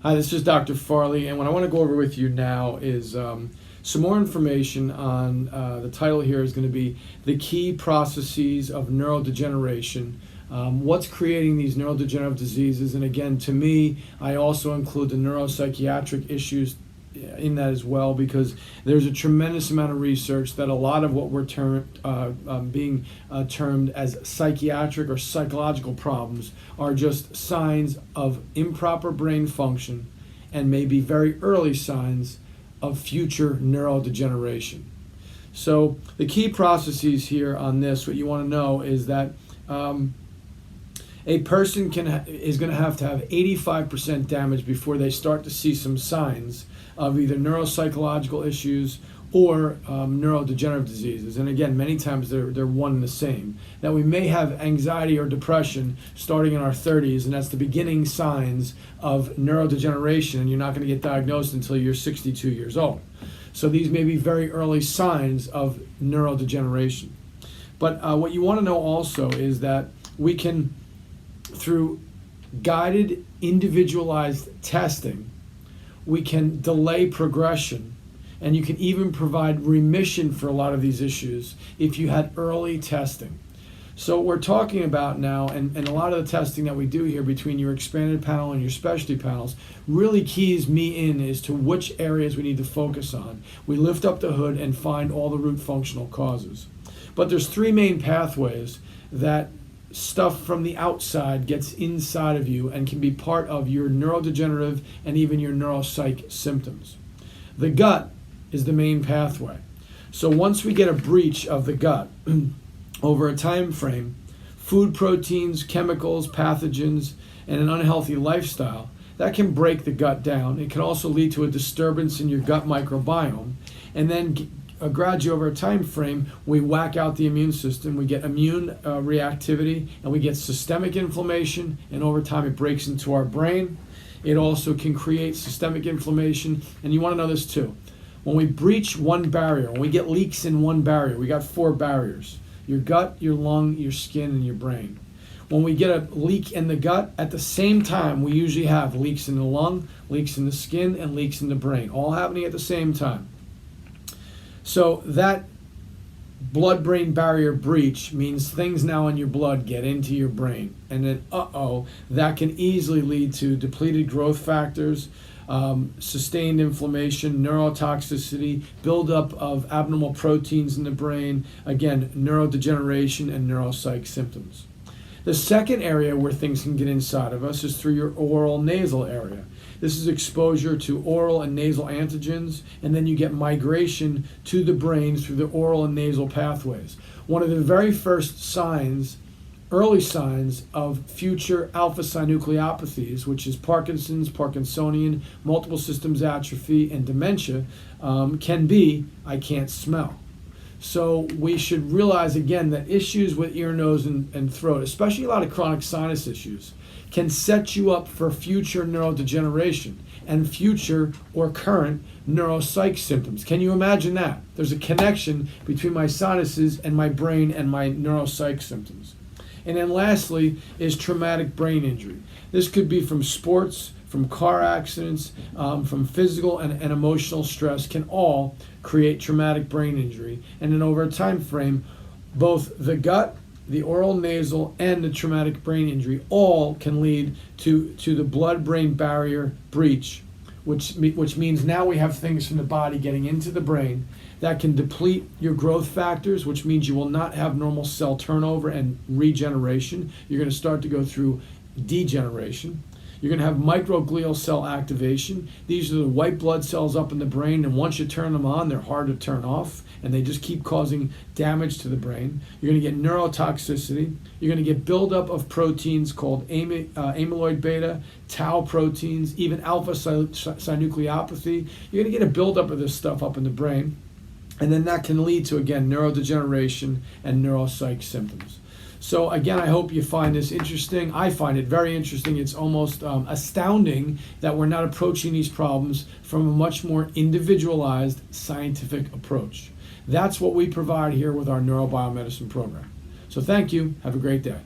Hi, this is Dr. Farley, and what I want to go over with you now is some more information on the title here is going to be the Key Processes of Neurodegeneration. What's creating these neurodegenerative diseases? And again, to me, I also include the neuropsychiatric issues in that as well, because there's a tremendous amount of research that a lot of what we're being termed as psychiatric or psychological problems are just signs of improper brain function and maybe very early signs of future neurodegeneration. So the key processes here on this, what you want to know is that a person is going to have 85% damage before they start to see some signs of either neuropsychological issues or neurodegenerative diseases. And again, many times they're one and the same. That we may have anxiety or depression starting in our 30s, and that's the beginning signs of neurodegeneration, and you're not going to get diagnosed until you're 62 years old. So these may be very early signs of neurodegeneration. But what you want to know also is that we can, through guided, individualized testing, we can delay progression, and you can even provide remission for a lot of these issues if you had early testing. So what we're talking about now, and a lot of the testing that we do here between your expanded panel and your specialty panels really keys me in as to which areas we need to focus on. We lift up the hood and find all the root functional causes. But there's three main pathways that stuff from the outside gets inside of you and can be part of your neurodegenerative and even your neuropsych symptoms. The gut is the main pathway. So once we get a breach of the gut over a time frame, food, proteins, chemicals, pathogens, and an unhealthy lifestyle, that can break the gut down. It can also lead to a disturbance in your gut microbiome, and then gradually over a time frame, we whack out the immune system, we get immune reactivity, and we get systemic inflammation, and over time it breaks into our brain. It also can create systemic inflammation, and you want to know this too. When we breach one barrier, when we get leaks in one barrier, we got 4 barriers: your gut, your lung, your skin, and your brain. When we get a leak in the gut, at the same time, we usually have leaks in the lung, leaks in the skin, and leaks in the brain, all happening at the same time. So that blood-brain barrier breach means things now in your blood get into your brain. And then, that can easily lead to depleted growth factors, sustained inflammation, neurotoxicity, buildup of abnormal proteins in the brain, again, neurodegeneration and neuropsych symptoms. The second area where things can get inside of us is through your oral nasal area. This is exposure to oral and nasal antigens, and then you get migration to the brain through the oral and nasal pathways. One of the very first signs, early signs of future alpha-synucleopathies, which is Parkinson's, Parkinsonian, multiple systems atrophy, and dementia, can be, I can't smell. So we should realize again that issues with ear, nose, and throat, especially a lot of chronic sinus issues, can set you up for future neurodegeneration and future or current neuropsych symptoms. Can you imagine that? There's a connection between my sinuses and my brain and my neuropsych symptoms. And then lastly is traumatic brain injury. This could be from sports, from car accidents, from physical and emotional stress, can all create traumatic brain injury. And then over a time frame, both the gut, the oral nasal, and the traumatic brain injury all can lead to the blood-brain barrier breach, which means now we have things from the body getting into the brain that can deplete your growth factors, which means you will not have normal cell turnover and regeneration. You're going to start to go through degeneration. You're going to have microglial cell activation. These are the white blood cells up in the brain, and once you turn them on, they're hard to turn off, and they just keep causing damage to the brain. You're going to get neurotoxicity. You're going to get buildup of proteins called amyloid beta, tau proteins, even alpha-synucleopathy. You're going to get a buildup of this stuff up in the brain, and then that can lead to, again, neurodegeneration and neuropsych symptoms. So again, I hope you find this interesting. I find it very interesting. It's almost astounding that we're not approaching these problems from a much more individualized scientific approach. That's what we provide here with our neurobiomedicine program. So thank you. Have a great day.